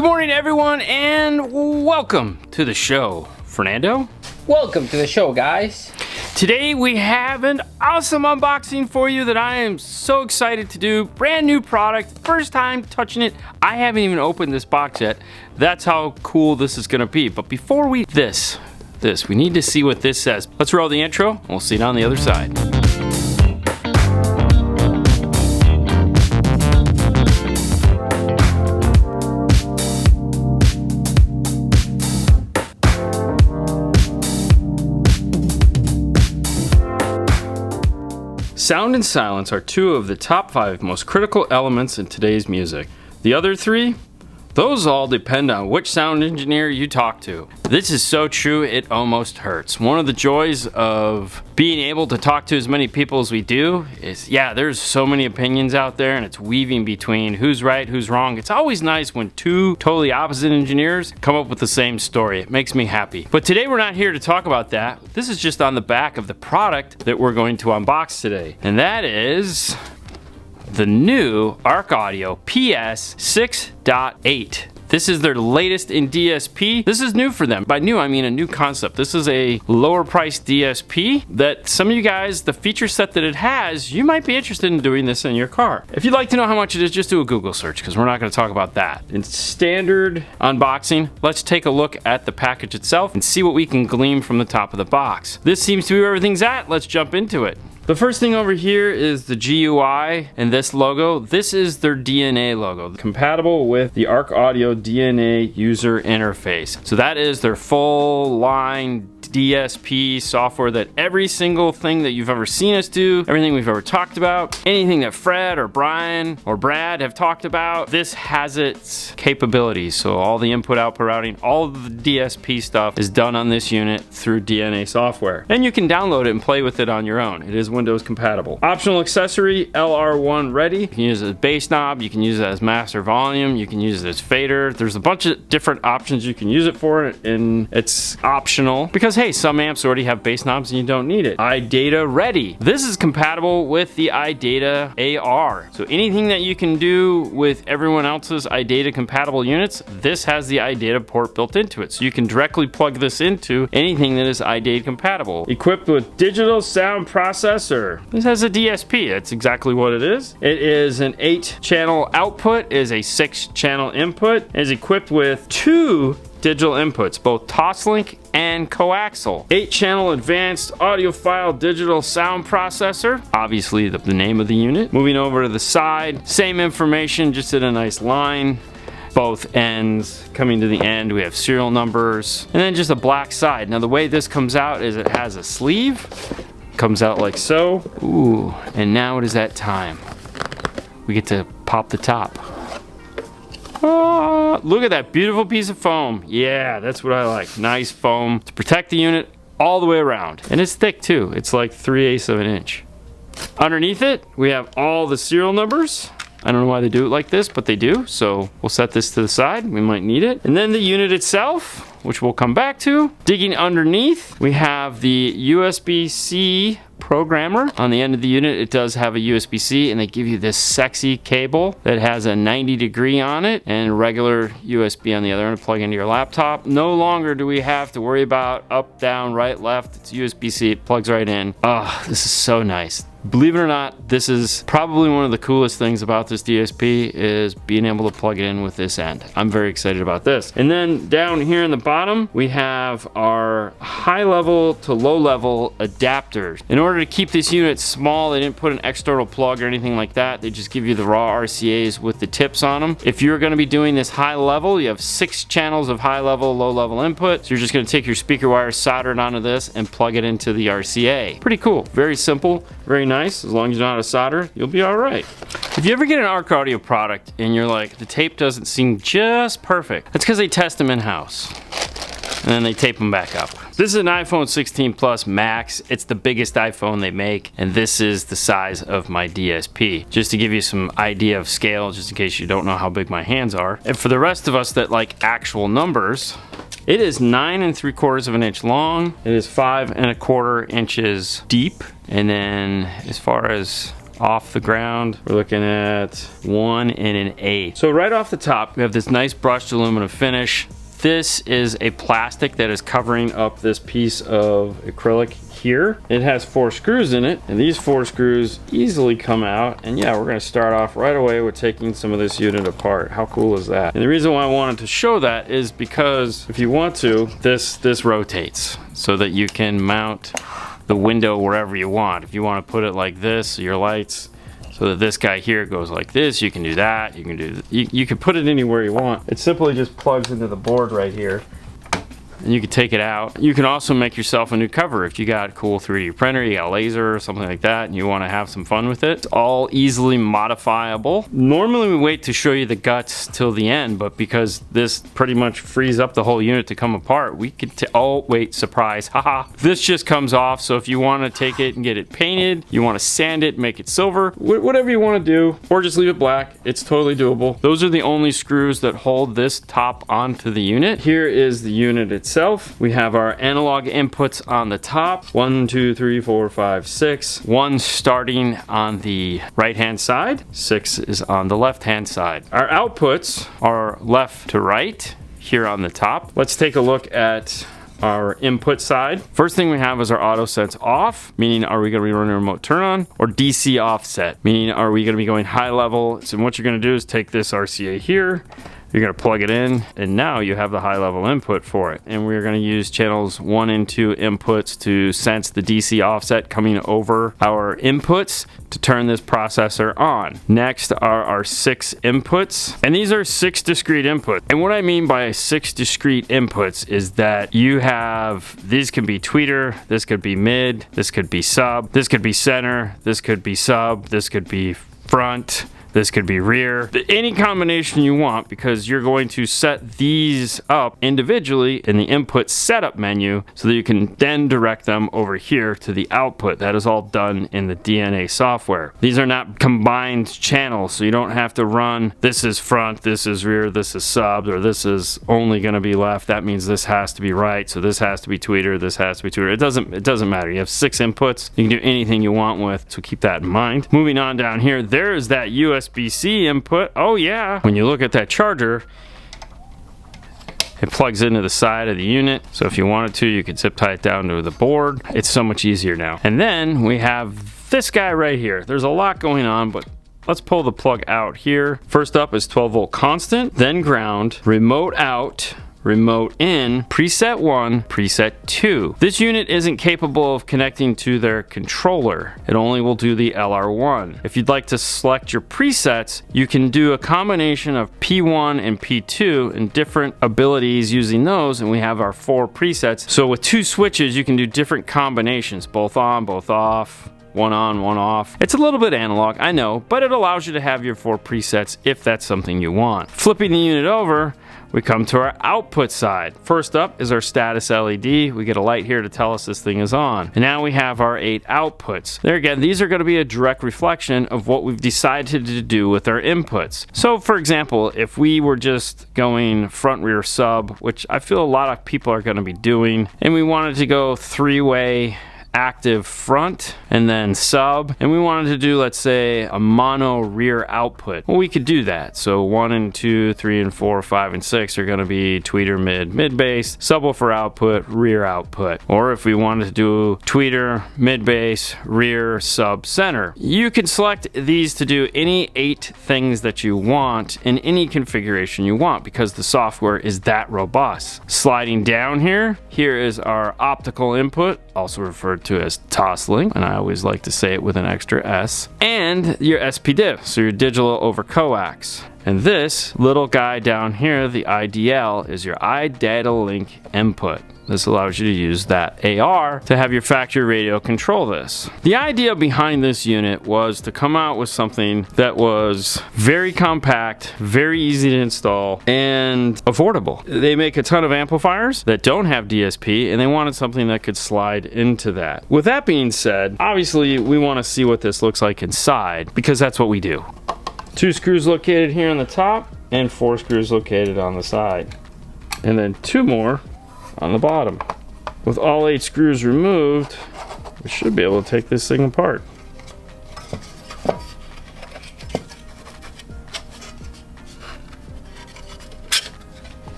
Good morning, everyone, and welcome to the show. Fernando? Welcome to the show, guys. Today we have an awesome unboxing for you that I am so excited to do. Brand new product, first time touching it. I haven't even opened this box yet. That's how cool this is gonna be. But before we we need to see what this says. Let's roll the intro, and we'll see it on the other side. Sound and silence are two of the top 5 most critical elements in today's music. The other 3? Those all depend on which sound engineer you talk to. This is so true, it almost hurts. One of the joys of being able to talk to as many people as we do is, there's so many opinions out there and it's weaving between who's right, who's wrong. It's always nice when two totally opposite engineers come up with the same story. It makes me happy. But today we're not here to talk about that. This is just on the back of the product that we're going to unbox today. And that is the new Arc Audio PS 6.8. This is their latest in DSP. This is new for them. By new, I mean a new concept. This is a lower priced DSP that some of you guys, the feature set that it has, you might be interested in doing this in your car. If you'd like to know how much it is, just do a Google search because we're not going to talk about that. In standard unboxing, let's take a look at the package itself and see what we can glean from the top of the box. This seems to be where everything's at. Let's jump into it. The first thing over here is the GUI and this logo. This is their DNA logo, compatible with the Arc Audio DNA user interface. So that is their full line DSP software that every single thing that you've ever seen us do, everything we've ever talked about, anything that Fred or Brian or Brad have talked about, this has its capabilities. So all the input-output routing, all of the DSP stuff is done on this unit through DNA software. And you can download it and play with it on your own. It is Windows compatible. Optional accessory, LR1 ready. You can use it as bass knob, you can use it as master volume, you can use it as fader. There's a bunch of different options you can use it for, and it's optional because hey, some amps already have bass knobs and you don't need it. iData ready. This is compatible with the iData AR. So anything that you can do with everyone else's iData compatible units, this has the iData port built into it. So you can directly plug this into anything that is iData compatible. Equipped with digital sound processor. This has a DSP. That's exactly what it is. It is an 8-channel output, is a 6-channel input, it is equipped with 2 digital inputs, both Toslink and coaxial. 8-channel advanced audiophile digital sound processor, obviously the name of the unit. Moving over to the side, same information, just in a nice line. Both ends coming to the end, we have serial numbers, and then just a black side. Now the way this comes out is it has a sleeve, comes out like so. Ooh, and now it is that time. We get to pop the top. Oh, look at that beautiful piece of foam. Yeah, that's what I like. Nice foam to protect the unit all the way around. And it's thick too. It's like 3/8 of an inch. Underneath it, we have all the serial numbers. I don't know why they do it like this, but they do. So we'll set this to the side. We might need it. And then the unit itself, which we'll come back to. Digging underneath, we have the USB-C programmer. On the end of the unit, it does have a USB-C, and they give you this sexy cable that has a 90-degree on it and regular USB on the other end to plug into your laptop. No longer do we have to worry about up, down, right, left. It's USB-C, it plugs right in. Oh, this is so nice. Believe it or not, this is probably one of the coolest things about this DSP is being able to plug it in with this end. I'm very excited about this. And then down here in the bottom, we have our high level to low level adapters. In order to keep this unit small, they didn't put an external plug or anything like that. They just give you the raw RCAs with the tips on them. If you're gonna be doing this high level, you have 6 channels of high level, low level input. So you're just gonna take your speaker wire, solder it onto this, and plug it into the RCA. Pretty cool, very simple, very nice. As long as you know how to solder, you'll be all right. If you ever get an Arc Audio product and you're like, the tape doesn't seem just perfect, that's because they test them in-house and then they tape them back up. This is an iPhone 16 Plus Max. It's the biggest iPhone they make, and this is the size of my DSP. Just to give you some idea of scale, just in case you don't know how big my hands are. And for the rest of us that like actual numbers, it is 9 3/4 of an inch long. It is 5 1/4 inches deep. And then as far as off the ground, we're looking at 1 1/8. So right off the top, we have this nice brushed aluminum finish. This is a plastic that is covering up this piece of acrylic here. It has 4 screws in it, and these 4 screws easily come out. And yeah, we're gonna start off right away with taking some of this unit apart. How cool is that? And the reason why I wanted to show that is because if you want to, this rotates so that you can mount the window wherever you want. If you want to put it like this, your lights, so that this guy here goes like this, you can do that. You can do, you can put it anywhere you want. It simply just plugs into the board right here, and you can take it out. You can also make yourself a new cover if you got a cool 3D printer, you got a laser or something like that, and you want to have some fun with it. It's all easily modifiable. Normally we wait to show you the guts till the end, but because this pretty much frees up the whole unit to come apart, we could oh wait, surprise, haha. This just comes off, so if you want to take it and get it painted, you want to sand it, make it silver, whatever you want to do, or just leave it black, it's totally doable. Those are the only screws that hold this top onto the unit. Here is the unit itself. We have our analog inputs on the top, 1, 2, 3, 4, 5, 6. 1 starting on the right hand side, 6 is on the left hand side. Our outputs are left to right here on the top. Let's take a look at our input side. First thing we have is our auto sense off, meaning are we going to be running a remote turn on, or DC offset, meaning are we going to be going high level. So what you're going to do is take this RCA here, you're going to plug it in, and now you have the high level input for it. And we're going to use channels 1 and 2 inputs to sense the DC offset coming over our inputs to turn this processor on. Next are our 6 inputs, and these are 6 discrete inputs. And what I mean by 6 discrete inputs is that you have, these can be tweeter, this could be mid, this could be sub, this could be center, this could be sub, this could be front, this could be rear, any combination you want, because you're going to set these up individually in the input setup menu so that you can then direct them over here to the output. That is all done in the DNA software. These are not combined channels, so you don't have to run this is front, this is rear, this is sub, or this is only going to be left. That means this has to be right, so this has to be tweeter, this has to be tweeter. It doesn't matter. You have 6 inputs. You can do anything you want with, so keep that in mind. Moving on down here, there's that USB-C input. Oh yeah, when you look at that charger, it plugs into the side of the unit, so if you wanted to, you could zip tie it down to the board. It's so much easier now. And then we have this guy right here. There's a lot going on, but let's pull the plug out here. First up is 12 volt constant, then ground, remote out, remote in, preset 1, preset 2. This unit isn't capable of connecting to their controller. It only will do the LR1. If you'd like to select your presets, you can do a combination of P1 and P2 and different abilities using those, and we have our 4 presets. So with 2 switches, you can do different combinations, both on, both off, 1 on, 1 off. It's a little bit analog, I know, but it allows you to have your 4 presets if that's something you want. Flipping the unit over, we come to our output side. First up is our status LED. We get a light here to tell us this thing is on. And now we have our 8 outputs. There again, these are going to be a direct reflection of what we've decided to do with our inputs. So for example, if we were just going front rear sub, which I feel a lot of people are going to be doing, and we wanted to go 3-way active front and then sub, and we wanted to do, let's say, a mono rear output, well, we could do that. So 1 and 2, 3 and 4, 5 and 6 are going to be tweeter, mid bass, subwoofer output, rear output. Or if we wanted to do tweeter, mid bass, rear, sub, center, you can select these to do any 8 things that you want in any configuration you want, because the software is that robust. Sliding down here is our optical input, also referred to as toslink, and I always like to say it with an extra S, and your SPDIF, so your digital over coax. And this little guy down here, the IDL, is your iData link input. This allows you to use that AR to have your factory radio control this. The idea behind this unit was to come out with something that was very compact, very easy to install, and affordable. They make a ton of amplifiers that don't have DSP, and they wanted something that could slide into that. With that being said, obviously we want to see what this looks like inside, because that's what we do. 2 screws located here on the top, and 4 screws located on the side. And then 2 more on the bottom. With all 8 screws removed, we should be able to take this thing apart.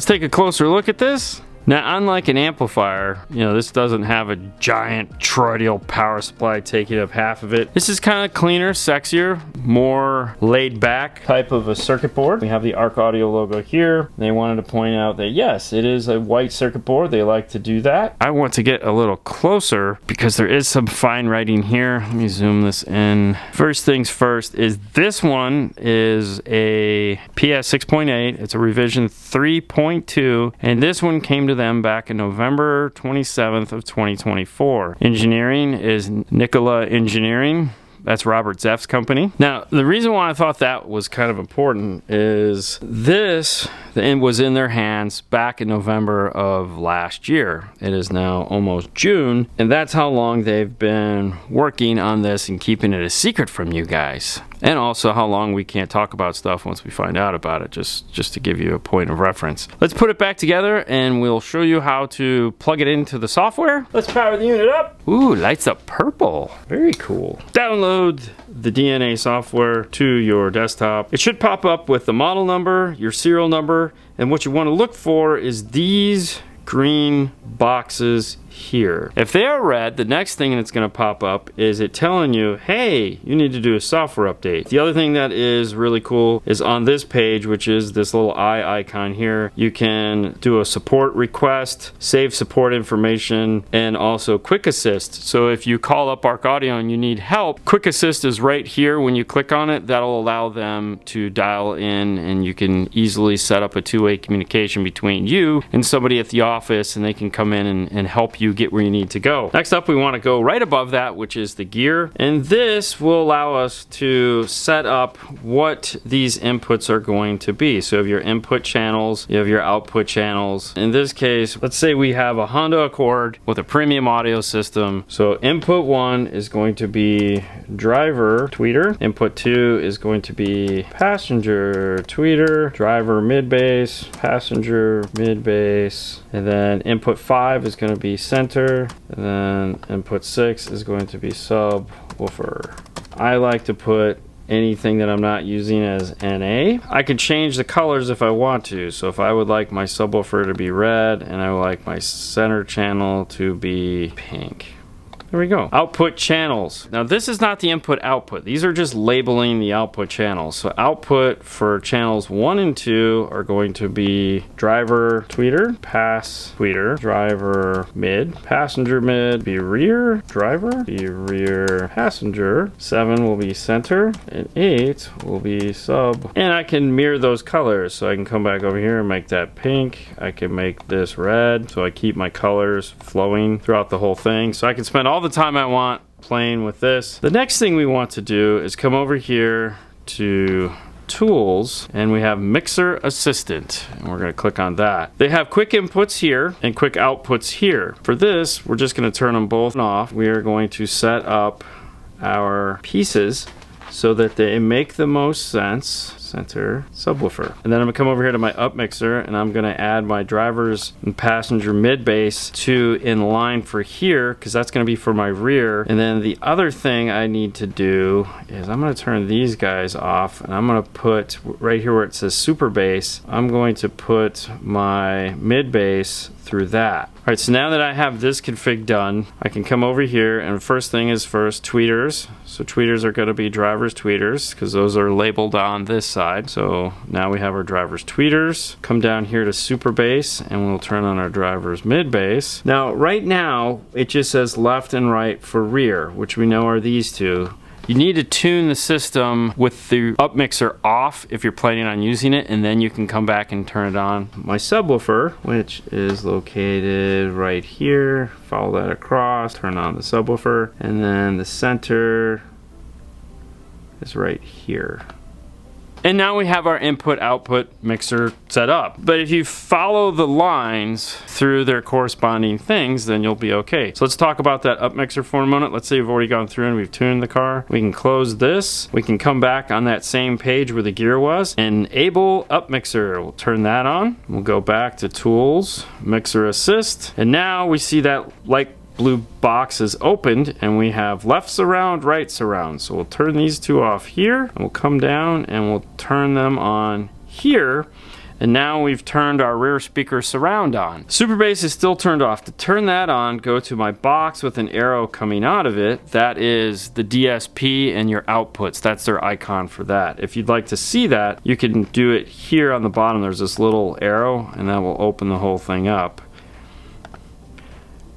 take a closer look at this. Now, unlike an amplifier, you know, this doesn't have a giant toroidal power supply taking up half of it. This is kind of cleaner, sexier, more laid back type of a circuit board. We have the Arc Audio logo here. They wanted to point out that yes, it is a white circuit board. They like to do that. I want to get a little closer because there is some fine writing here. Let me zoom this in. First things first is this one is a PS 6.8. It's a revision 3.2, and this one came to them back in November 27th of 2024. Engineering is Nikola Engineering. That's Robert Zeff's company. Now, the reason why I thought that was kind of important is this was in their hands back in November of last year. It is now almost June, and that's how long they've been working on this and keeping it a secret from you guys. And also how long we can't talk about stuff once we find out about it, just to give you a point of reference. Let's put it back together and we'll show you how to plug it into the software. Let's power the unit up. Ooh, lights up purple. Very cool. Download the DNA software to your desktop. It should pop up with the model number, your serial number, and what you want to look for is these green boxes here. If they are red, the next thing that's going to pop up is it telling you, hey, you need to do a software update. The other thing that is really cool is on this page, which is this little eye icon here, you can do a support request, save support information, and also quick assist. So if you call up Arc Audio and you need help, quick assist is right here. When you click on it, that'll allow them to dial in and you can easily set up a two-way communication between you and somebody at the office, and they can come in and help you get where you need to go. Next up, we want to go right above that, which is the gear, and this will allow us to set up what these inputs are going to be. So you have your input channels, you have your output channels. In this case, let's say we have a Honda Accord with a premium audio system. So input 1 is going to be driver tweeter, input 2 is going to be passenger tweeter, driver mid bass, passenger mid bass, and then input 5 is going to be center, and then input 6 is going to be subwoofer. I like to put anything that I'm not using as NA. I can change the colors if I want to. So if I would like my subwoofer to be red and I would like my center channel to be pink. There we go. Output channels. Now this is not the input output. These are just labeling the output channels. So output for channels 1 and 2 are going to be driver tweeter, pass tweeter, driver mid, passenger mid, be rear driver, be rear passenger. 7 will be center and 8 will be sub. And I can mirror those colors. So I can come back over here and make that pink. I can make this red. So I keep my colors flowing throughout the whole thing. So I can spend all the time I want playing with this. The next thing we want to do is come over here to tools, and we have mixer assistant, and we're going to click on that. They have quick inputs here and quick outputs here. For this, we're just going to turn them both off. We are going to set up our pieces so that they make the most sense. Center, subwoofer. And then I'm gonna come over here to my up mixer and I'm gonna add my drivers and passenger mid bass to in line for here, because that's gonna be for my rear. And then the other thing I need to do is I'm gonna turn these guys off, and I'm gonna put right here where it says super bass, I'm going to put my mid bass through that. All right, so now that I have this config done, I can come over here, and first thing is first, tweeters. So tweeters are gonna be drivers tweeters, because those are labeled on this side. So now we have our drivers tweeters. Come down here to super bass, and we'll turn on our drivers mid bass. Now, right now, it just says left and right for rear, which we know are these two. You need to tune the system with the up mixer off if you're planning on using it, and then you can come back and turn it on. My subwoofer, which is located right here, follow that across, turn on the subwoofer, and then the center is right here. And now we have our input-output mixer set up. But if you follow the lines through their corresponding things, then you'll be okay. So let's talk about that up mixer for a moment. Let's say we've already gone through and we've tuned the car. We can close this. We can come back on that same page where the gear was. Enable up mixer. We'll turn that on. We'll go back to tools, mixer assist. And now we see that light blue box is opened, and we have left surround, right surround. So we'll turn these two off here, and we'll come down and we'll turn them on here. And now we've turned our rear speaker surround on. Super bass is still turned off. To turn that on, go to my box with an arrow coming out of it. That is the DSP and your outputs. That's their icon for that. If you'd like to see that, you can do it here on the bottom. There's this little arrow, and that will open the whole thing up.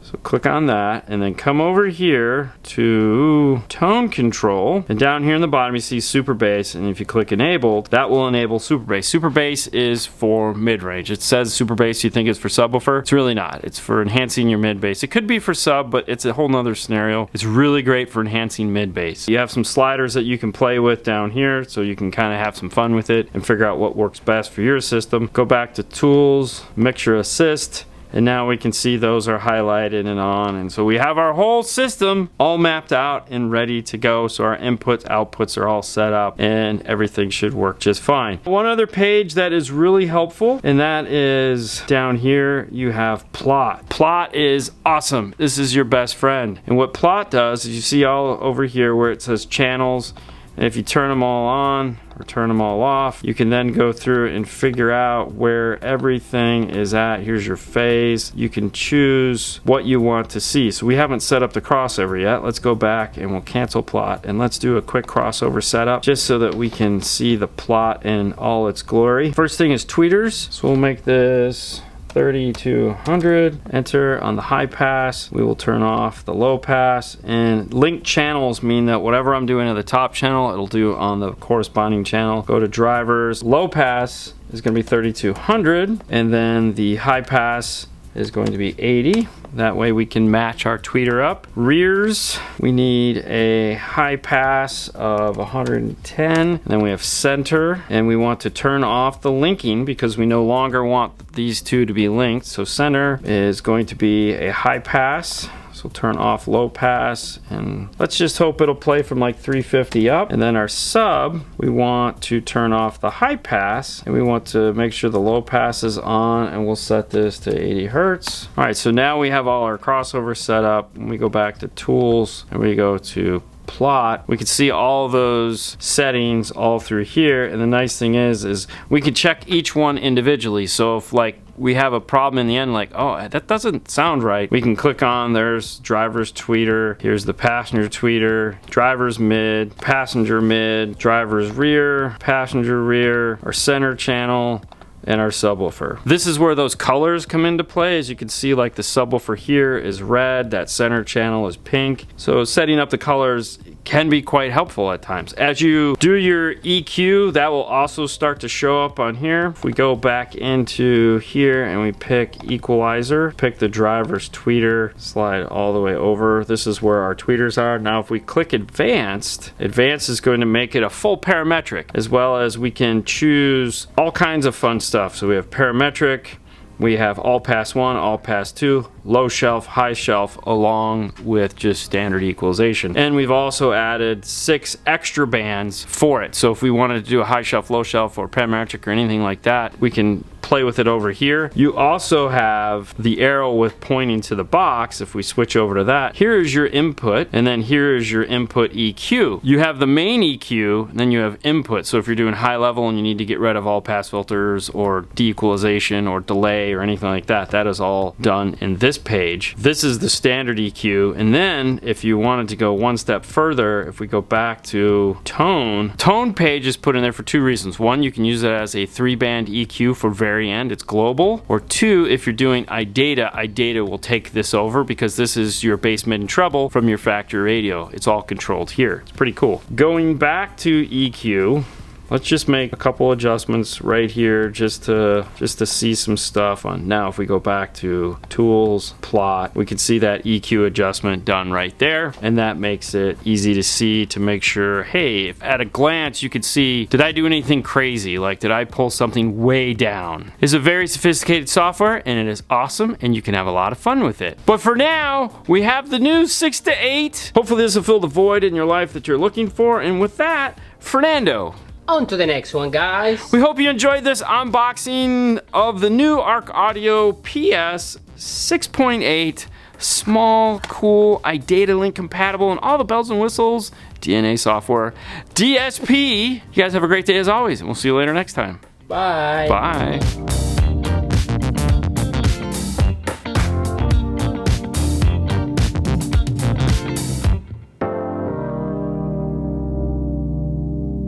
So click on that and then come over here to tone control, and down here in the bottom you see super bass, and if you click enabled, that will enable super bass. Super bass is for mid-range. It says super bass, you think it's for subwoofer. It's really not. It's for enhancing your mid bass. It could be for sub, but it's a whole nother scenario. It's really great for enhancing mid bass. You have some sliders that you can play with down here, so you can kind of have some fun with it and figure out what works best for your system. Go back to tools, mixture assist, and now we can see those are highlighted and on. And so we have our whole system all mapped out and ready to go. So our inputs, outputs are all set up and everything should work just fine. One other page that is really helpful, and that is down here, you have plot. Plot is awesome. This is your best friend. And what plot does is you see all over here where it says channels. And if you turn them all on or turn them all off, you can then go through and figure out where everything is at. Here's your phase. You can choose what you want to see. So we haven't set up the crossover yet. Let's go back and we'll cancel plot, and let's do a quick crossover setup just so that we can see the plot in all its glory. First thing is tweeters. So we'll make this 30 to 100. Enter on the high pass. We will turn off the low pass. And linked channels mean that whatever I'm doing at the top channel, it'll do on the corresponding channel. Go to drivers. Low pass is going to be 30 to 100, and then the high pass is going to be 80. That way we can match our tweeter up. Rears, we need a high pass of 110. And then we have center, and we want to turn off the linking because we no longer want these two to be linked. So center is going to be a high pass. So turn off low pass, and let's just hope it'll play from like 350 up. And then our sub, we want to turn off the high pass, and we want to make sure the low pass is on, and we'll set this to 80 hertz. All right, so now we have all our crossover set up. And we go back to tools and we go to plot. We can see all those settings all through here, and the nice thing is we can check each one individually. So if like we have a problem in the end, like, oh, that doesn't sound right, we can click on, there's driver's tweeter, here's the passenger tweeter, driver's mid, passenger mid, driver's rear, passenger rear, our center channel, and our subwoofer. This is where those colors come into play. As you can see, like the subwoofer here is red, that center channel is pink. So setting up the colors can be quite helpful at times. As you do your EQ, that will also start to show up on here. If we go back into here and we pick equalizer, pick the driver's tweeter, slide all the way over. This is where our tweeters are. Now if we click advanced, advanced is going to make it a full parametric, as well as we can choose all kinds of fun stuff. So we have parametric, we have all pass 1, all pass 2, low shelf, high shelf, along with just standard equalization. And we've also added 6 extra bands for it. So if we wanted to do a high shelf, low shelf, or parametric or anything like that, we can play with it over here. You also have the arrow with pointing to the box. If we switch over to that, here is your input, and then here is your input EQ. You have the main EQ, and then you have input. So if you're doing high level and you need to get rid of all pass filters or de-equalization or delay or anything like that, that is all done in this page. This is the standard EQ. And then if you wanted to go one step further, if we go back to tone page is put in there for 2 reasons. One, you can use it as a 3-band EQ for very end, it's global. Or 2, if you're doing iData will take this over because this is your bass, mid, and treble from your factory radio. It's all controlled here. It's pretty cool. Going back to EQ, let's just make a couple adjustments right here just to see some stuff on. Now if we go back to tools, plot, we can see that EQ adjustment done right there, and that makes it easy to see, to make sure, hey, if at a glance you could see, did I do anything crazy? Like, did I pull something way down? It's a very sophisticated software, and it is awesome, and you can have a lot of fun with it. But for now, we have the new 6 to 8. Hopefully this will fill the void in your life that you're looking for, and with that, Fernando, on to the next one, guys. we hope you enjoyed this unboxing of the new Arc Audio PS 6.8. Small, cool, iData link compatible, and all the bells and whistles. DNA software. DSP. You guys have a great day as always, and we'll see you later next time. Bye. Bye.